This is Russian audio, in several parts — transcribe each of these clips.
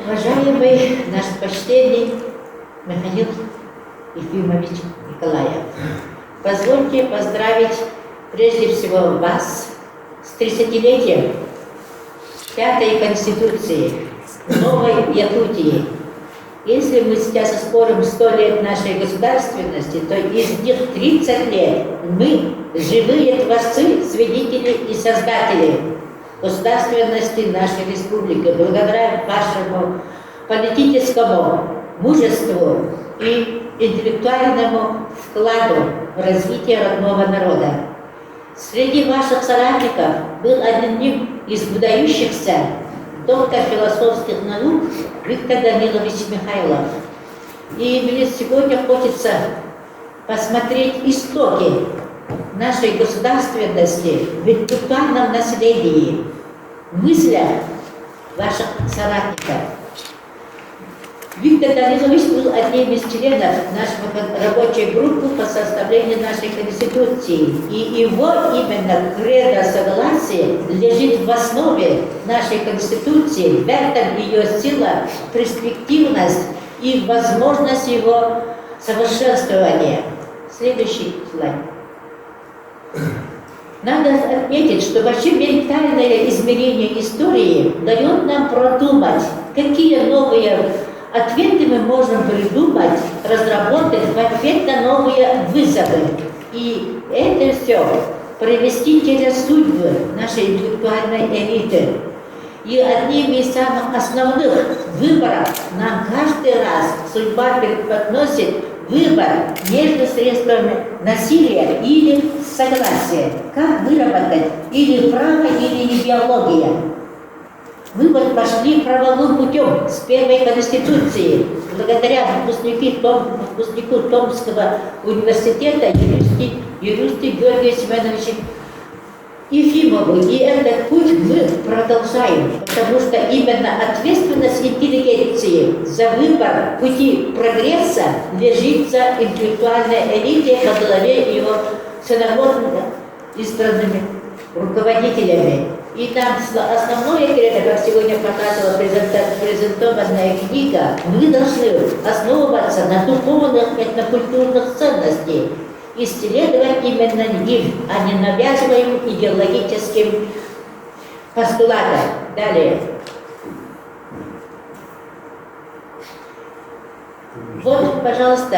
Уважаемый наш почтенный Михаил Ефимович Николаев, позвольте поздравить прежде всего вас с 30-летием Пятой Конституции Новой Якутии. Если мы сейчас спорим 100 лет нашей государственности, то из них 30 лет мы живые творцы, свидетели и создатели государственности нашей республики. Благодаря вашему политическому мужеству и интеллектуальному вкладу в развитие родного народа. Среди ваших соратников был одним из выдающихся доктор философских наук Виктор Данилович Михайлов. И мне сегодня хочется посмотреть истоки нашей государственности в интеллектуальном наследии, в мыслях ваших соратников. Виктор Данилович был одним из членов нашей рабочей группы по составлению нашей Конституции. И его именно кредо согласия лежит в основе нашей Конституции, в этом ее сила, перспективность и возможность его совершенствования. Следующий слайд. Надо отметить, что вообще ментальное измерение истории дает нам продумать, какие новые ответы мы можем придумать, разработать в ответ на новые вызовы. И это все провести через судьбы нашей интеллектуальной элиты. И одним из самых основных выборов нам каждый раз судьба преподносит выбор между средствами насилия или согласия. Как выработать или право, или идеология. Мы вот пошли правовым путем с первой Конституции. Благодаря выпускнику Томского университета юристу Георгию Семеновичу Ефимову. И этот путь мы продолжаем, потому что именно ответственность интеллигенции за выбор пути прогресса лежит за интеллектуальной элитой во главе его всенародно избранными руководителями. И там основное кредо, как сегодня показывала презентованная книга, мы должны основываться на духовных этнокультурных ценностях, исследовать именно их, а не навязываем идеологическим постулатом. Далее. Вот, пожалуйста,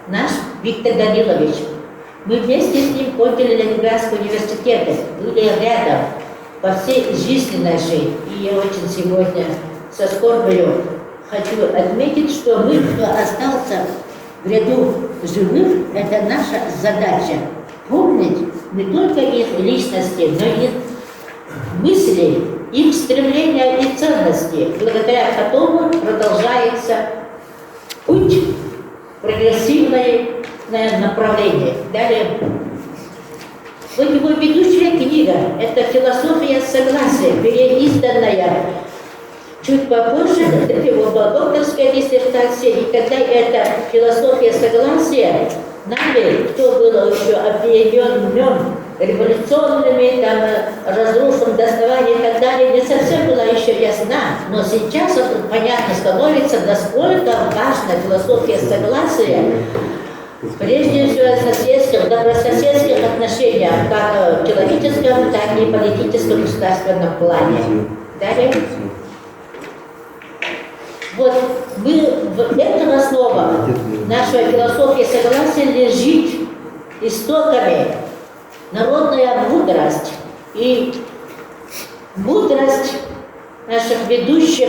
наш Виктор Данилович. Мы вместе с ним кончили Ленинградский университет, были рядом по всей жизни нашей. И я очень сегодня со скорбью хочу отметить, что мы, кто остался в ряду живых, это наша задача. Помнить не только их личности, но и их мысли, их стремления и ценности, благодаря которым продолжается путь прогрессивное направление. Далее. Вот его ведущая книга – это «Философия согласия», переизданная чуть попозже, это его докторская диссертация, и когда эта «Философия согласия» нами, кто был еще объединен революционными, разрушенным доставанием и так далее, не совсем была еще ясна, но сейчас понятно становится, насколько важна философия согласия, прежде всего в добрососедских отношениях, как в человеческом, так и в политическом государственном плане. Далее. Вот в этом основа нашей философии согласия лежит истоками народная мудрость и мудрость наших ведущих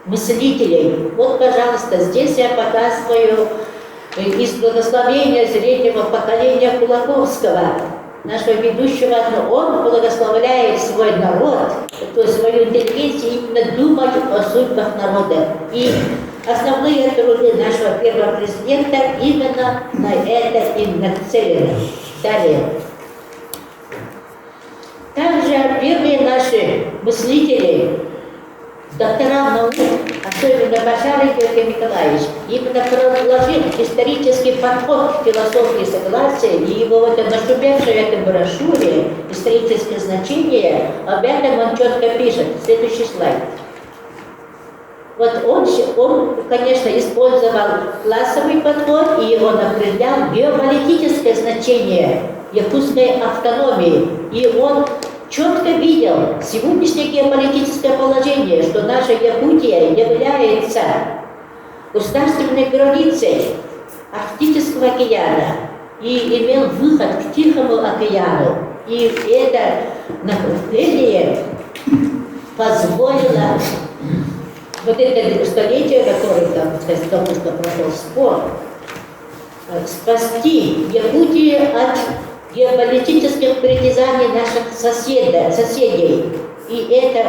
мыслителей. Вот, пожалуйста, здесь я показываю из благословения среднего поколения Кулаковского, нашего ведущего. Он благословляет свой народ, то есть свою интеллигенцию, именно думать о судьбах народа. И основные труды нашего первого президента именно на это и нацелены. Далее. Также первые наши мыслители, доктора наук, особенно Башаров Георгий Николаевич, именно предложил исторический подход к философии согласия, и его вот нашумевшей в этой брошюре «Историческое значение», об этом он четко пишет. Следующий слайд. Вот он, конечно, использовал классовый подход, и он определял геополитическое значение якутской автономии. И он четко видел сегодняшнее геополитическое положение, что наша Якутия является государственной границей Арктического океана и имел выход к Тихому океану. И это направление позволило вот это столетие, которое там, только что прошел спор, спасти Якутию от геополитических притязаний наших соседей. И эта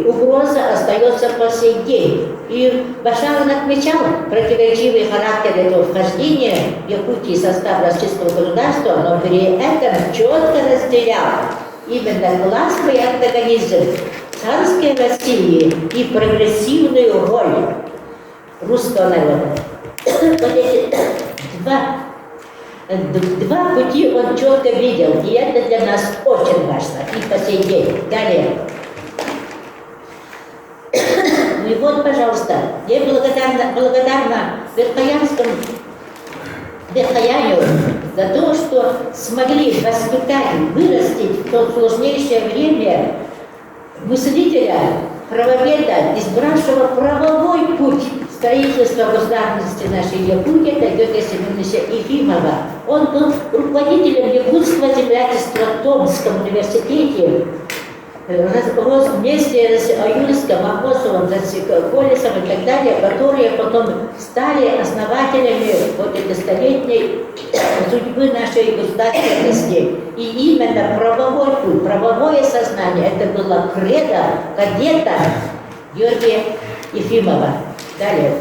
угроза остается по сей день. И Башарин отмечал противоречивый характер этого вхождения Якутии в состав российского государства, но при этом четко разделял именно классовый антагонизм царской России и прогрессивную роль русского народа. Вот эти два пути он четко видел, и это для нас очень важно, и по сей день. Далее. Ну и вот, пожалуйста, я благодарна Верхоянию за то, что смогли воспитать, вырастить в то сложнейшее время мыслителя, правоведа, избравшего правовой путь строительства государственности нашей Якутии, это Георгия Семеновича Ефимова. Он был руководителем якутского землячества в Томском университете, рос вместе с Юльском, Амосовым, Колесом и так далее, которые потом стали основателями вот этой столетней судьбы нашей государственности. И именно правовой путь, правовое сознание, это было кредо кадета Георгия Ефимова. Далее.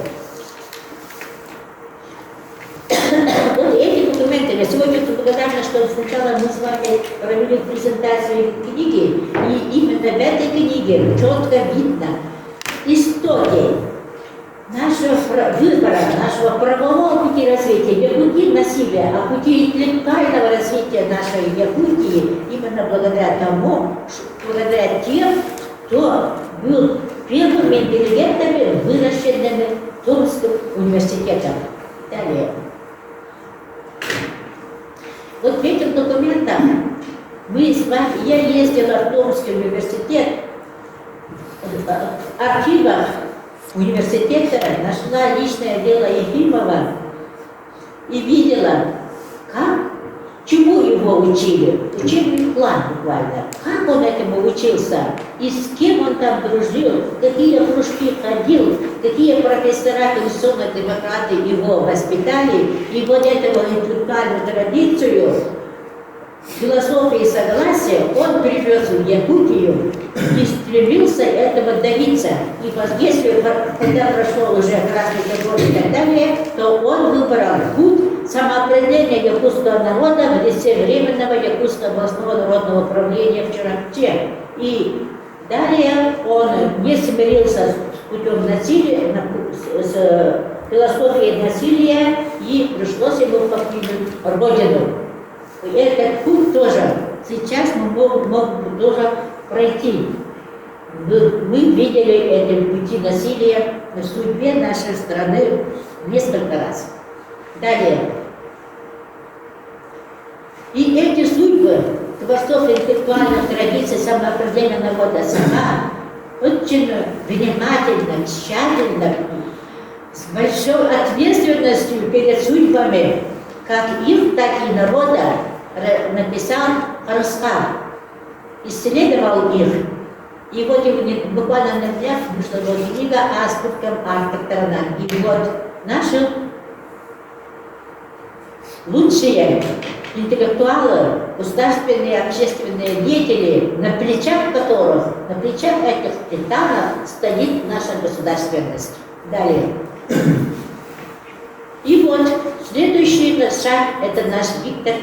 Вот эти документы, я сегодня благодарна, что сначала мы с вами провели презентацию книги, и именно в этой книге четко видно истоки нашего выбора, нашего правового пути развития, не пути насилия, а пути интеллектуального развития нашей Якутии, именно благодаря тому, благодаря тем, кто был первыми интеллигентами, выращенными Томским университетом. Далее. Вот в этих документах мы с вами, я ездила в Томский университет, в архивах университета нашла личное дело Ефимова и видела, чему его учили, учебный план буквально, как он этому учился, и с кем он там дружил, какие кружки ходил, какие профессора конституционно-демократы его воспитали, и вот эту интеллектуальную традицию философии согласия он привез в Якутию и стремился этого добиться. И если когда прошел уже Красный Террор и так далее, то он выбрал путь самоопределения якутского народа в лице Временного Якутского областного народного управления в Чарапче. И далее он не смирился с путем насилия, с философией насилия, и пришлось ему покинуть родину. И этот путь тоже сейчас мы можем тоже пройти. Мы видели эти пути насилия в судьбе нашей страны несколько раз. Далее. И эти судьбы творцов интеллектуальных традиций самоопределения народа сама очень внимательно, тщательно, с большой ответственностью перед судьбами, как их, так и народа, написал Харускар, исследовал их. И вот буквально на днях вышла книга о спутках автохтона. И вот наши лучшие интеллектуалы, государственные общественные деятели, на плечах этих титанов стоит наша государственность. Далее. И вот следующий шаг – это наш Виктор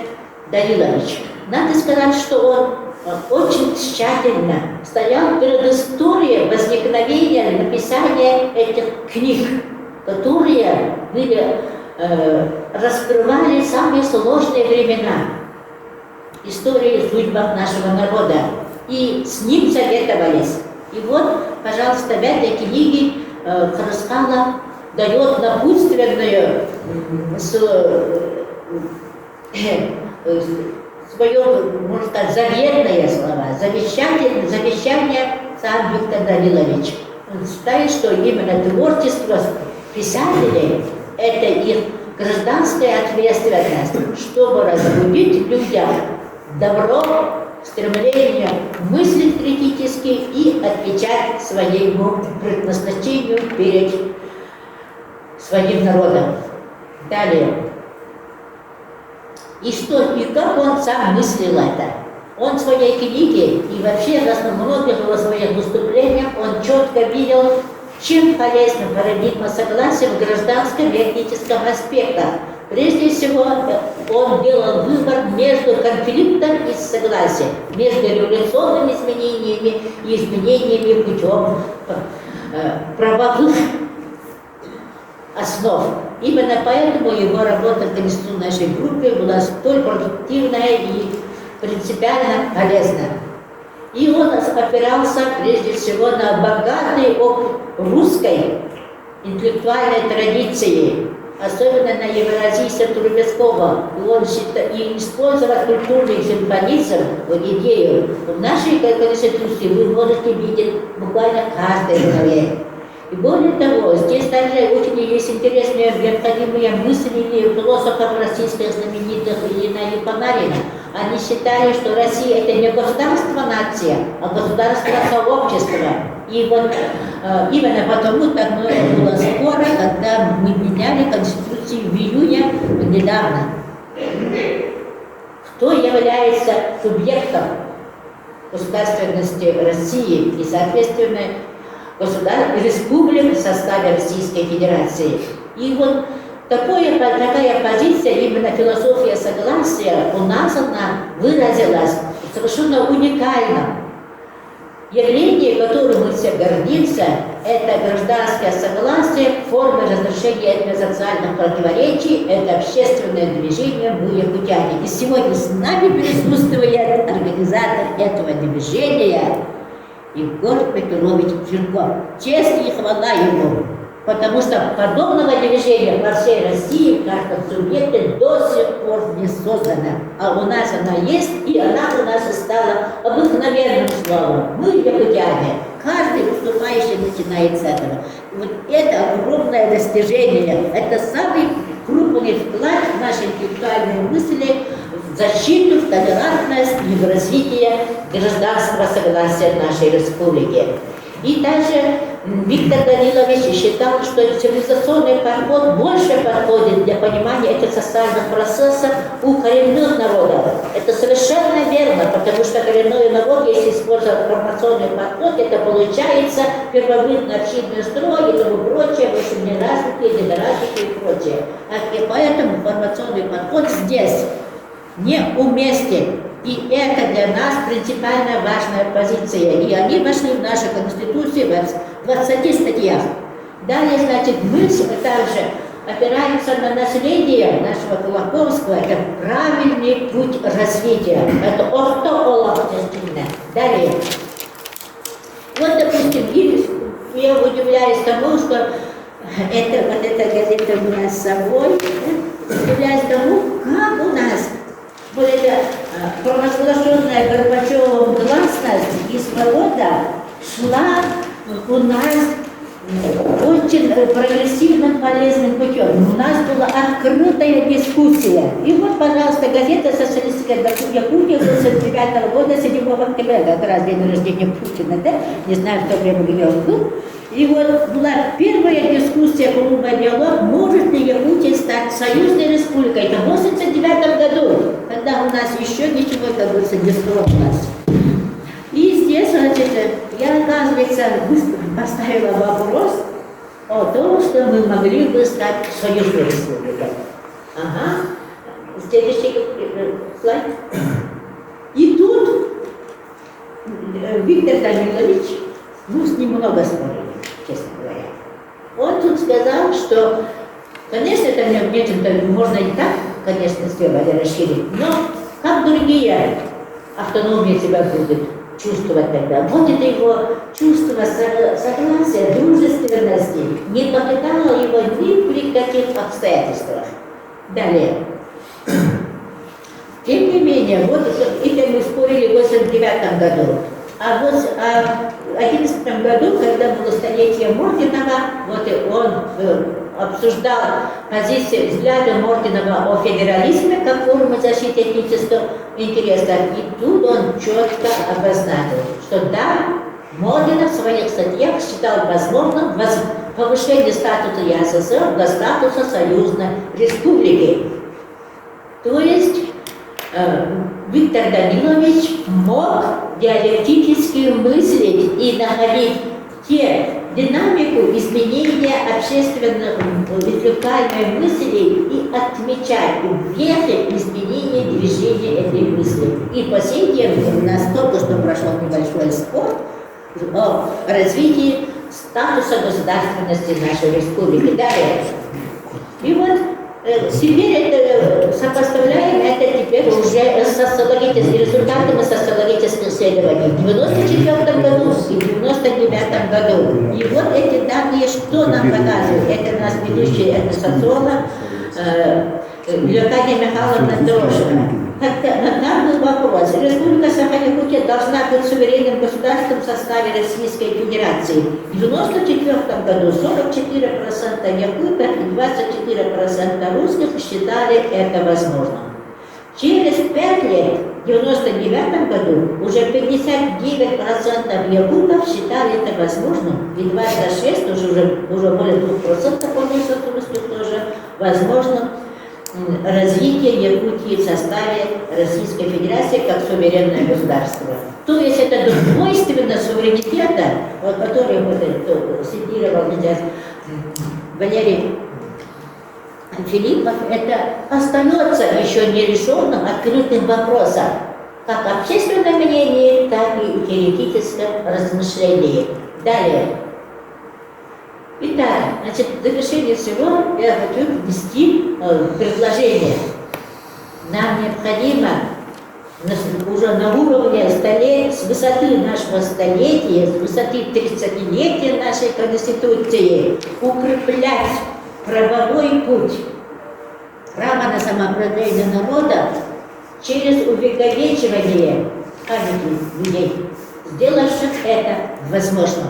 Данилович. Надо сказать, что он очень тщательно стоял перед историей возникновения, написания этих книг, которые раскрывали самые сложные времена истории и судьбах нашего народа. И с ним советовались. И вот, пожалуйста, в этой книге Харыскала дает напутственную свое, можно сказать, заветные слова, завещание сам Виктор Данилович. Он считает, что именно творчество писателей – это их гражданская ответственность, чтобы разбудить в людях добро, стремление мыслить критически и отвечать своему предназначению перед своим народом. Далее. И как он сам мыслил это? Он в своей книге и вообще в многих его своих выступлениях он четко видел, чем полезна парадигма согласия в гражданском и этническом аспектах. Прежде всего, он делал выбор между конфликтом и согласием, между революционными изменениями и изменениями путем правовых основ. Именно поэтому его работа в конституционной нашей группе была столь продуктивная и принципиально полезна. И он опирался прежде всего на богатый опыт русской интеллектуальной традиции, особенно на евразийце Трубецкого. И он и использовал культурный символизм, идею. В нашей конституции вы можете видеть буквально каждой главе. И более того, здесь также очень есть интересные необходимые мысли философов российских знаменитых Ильина и Панарина. Они считали, что Россия это не государство-нация, а государство-сообщество. И вот именно потому так много было скоро, когда мы меняли Конституцию в июне недавно. Кто является субъектом государственности России и, соответственно, республик в составе Российской Федерации. И вот такая позиция, именно философия согласия, у нас она выразилась в совершенно уникальном явлении, которым мы все гордимся, это гражданское согласие, форма разрешения этносоциальных противоречий, это общественное движение «Мы якутяне». И сегодня с нами присутствует организатор этого движения Егор Петрович Чирков. Честь и хвала ему, потому что подобного движения во всей России в каждом субъекте до сих пор не создано. А у нас она есть, и она у нас и стала обыкновенным словом. Мы якутяне. Каждый выступающий начинает с этого. Вот это огромное достижение. Это самый крупный вклад в наши интеллектуальные мысли, в защиту, в толерантность и в развитие гражданского согласия нашей республики. И также Виктор Данилович считал, что цивилизационный подход больше подходит для понимания этих социальных процессов у коренных народов. Это совершенно верно, потому что коренной народ, если использовать формационный подход, это получается первобытный общинный строй и тому прочее, больше неразвитые, недоразвитые и прочее. И поэтому формационный подход здесь неуместен. И это для нас принципиально важная позиция. И они вошли в нашу Конституцию в 20 статьях. Далее, значит, мы также опираемся на наследие нашего Кулаковского. Это правильный путь развития. Это ортоолаптистина. Далее. Вот, допустим, я удивляюсь тому, что эта газета у нас с собой. Удивляюсь тому, как у нас вот эта провозглашенная Горбачевым гласность и свобода шла у нас очень прогрессивным, полезным путем. У нас была открытая дискуссия. И вот, пожалуйста, газета «Социалистическая Якутия» 1989 года, 7 октября, как раз день рождения Путина, да? Не знаю, в то время, где он был. И вот была первая дискуссия, клуба «Диалог», может ли Якутия стать союзной республикой. Это в 1989 году, когда у нас еще ничего, как говорится, не сложилось. И здесь, значит, я, оказывается, поставила вопрос о том, что мы могли бы стать союзной республикой. Ага. Следующий слайд. И тут Виктор Данилович, мы с ним много спорили, честно говоря. Он тут сказал, что, конечно, это мне можно и так, конечно, сделать, расширить, но как другие автономия себя будет чувствовать тогда. Вот это его чувство согласия, дружественности, не покидала его ни при каких обстоятельствах. Далее. Тем не менее, вот это мы спорили в 1989 году. А вот в 2011 году, когда было столетие Мортинова, вот он обсуждал позицию взгляда Мортинова о федерализме как форме защиты этнического интереса. И тут он четко обозначил, что да, Мортинов в своих статьях считал возможным повышение статуса СССР до статуса союзной республики. То есть Виктор Данилович мог диалектически мыслить и находить те динамику изменения общественно-интеллектуальной мысли и отмечать вехи изменения движения этой мысли. И по сей день у нас только что прошел небольшой спор о развитии статуса государственности нашей республики. Далее. И вот теперь это сопоставляем это теперь уже с результатами социологических исследований в 1994 году и в 1999 году. И вот эти данные, что нам показывают? Это наш ведущий этносоциолог Леокадия Михайловна Трошина. Там был вопрос. Республика Саха-Якутия должна быть суверенным государством в составе Российской Федерации. В 1994 году 44% якутов и 24% русских считали это возможным. Через 5 лет, в 1999 году, уже 59% якутов считали это возможным, и 26%, уже более 2% по русских тоже, возможным развитие Якутии в составе Российской Федерации как суверенное государство. То есть это двойственно суверенитета, который цитировал сейчас Валерий Филиппов, это остается еще нерешенным открытым вопросом, как в общественном мнении, так и в теоретическом размышлении. Далее. Итак, значит, в завершение всего я хочу внести предложение. Нам необходимо уже на уровне с высоты нашего столетия, с высоты 30-летия нашей Конституции укреплять правовой путь, право на самоопределение народа через увековечивание памяти людей, сделавших это возможным.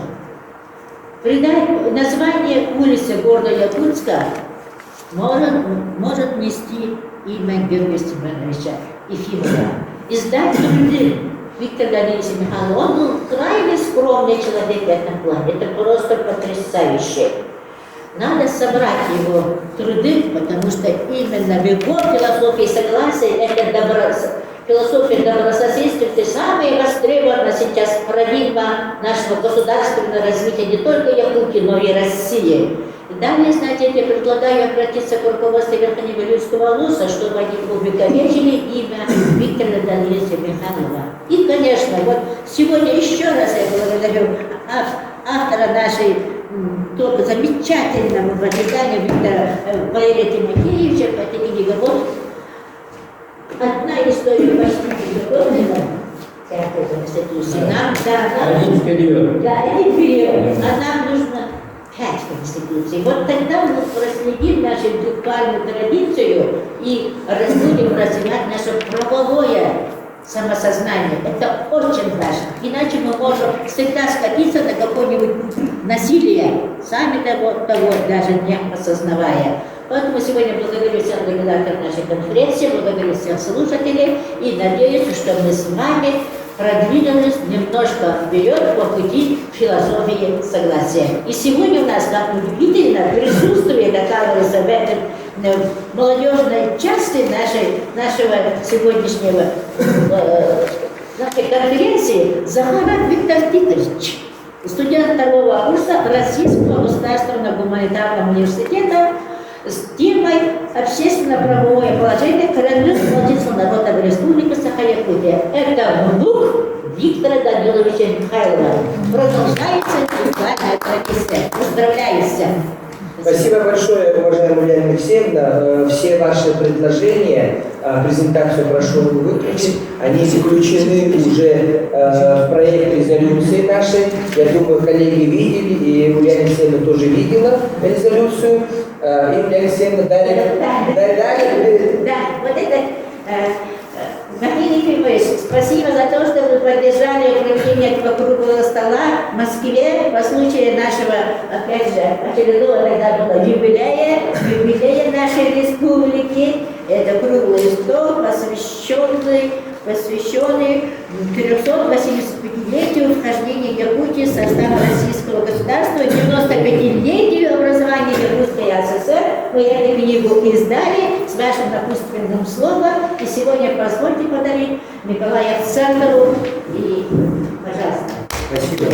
Придать название улицы города Якутска может нести имя Георгия Степановича Ефимова. Издать труды Виктора Даниловича Михайлова. Он был крайне скромный человек в этом плане. Это просто потрясающе. Надо собрать его труды, потому что именно в его философии согласия, это философия добрососедства, это самая востребованная сейчас парадигма нашего государственного развития не только Якутии, но и России. И далее, знаете, я предлагаю обратиться к руководству Верхневолинского ВУЗа, чтобы они увековечили имя Виктора Даниловича Михайлова. И, конечно, вот сегодня еще раз я благодарю автора нашей только замечательного воспитания Виктора Валерия Тимофеевича по этой книге. Вот одна история почти приготовлена, всякой Конституции. Нам, один период. Да, один период. А нам нужно 5 Конституций. Вот тогда мы проследим нашу интеллектуальную традицию и будем развивать наше правовое самосознание. Это очень важно. Иначе мы можем всегда скатиться на какое-нибудь насилие, сами того даже не осознавая. Поэтому сегодня благодарю всех организаторов нашей конференции, благодарю всех слушателей и надеюсь, что мы с вами продвинулись немножко вперед по пути философии согласия. И сегодня у нас, как удивительно, присутствие оказывается в этой молодежной части нашего сегодняшнего нашей конференции Захаров Виктор Титович, студент 2-го курса Российского государственного гуманитарного университета с темой «Общественно-правовое положение коренных малочисленных народов Республики Саха-Якутия». Это внук Виктора Даниловича Михайлова. Продолжается интеллектуальная традиция. Поздравляю всех! Спасибо большое, уважаемая Ульяна Алексеевна. Все ваши предложения, презентацию прошу выключить, они заключены уже в проект резолюции нашей. Я думаю, коллеги видели, и Ульяна Алексеевна тоже видела резолюцию. И Ульяна Алексеевна далее. Да, вот это, Михаил Ефимович, спасибо за то, что вы поддержали проведение этого круглого стола в Москве по случаю нашего, опять же, очередного тогда было юбилея нашей республики. Это круглый стол, посвященный 385-летию вхождения Якутии в состав российского государства, 95-летию образования Якутской АССР. Мы эту книгу издали с вашим напутственным словом. И сегодня позвольте подарить Николаю Центрову. И, пожалуйста. Спасибо.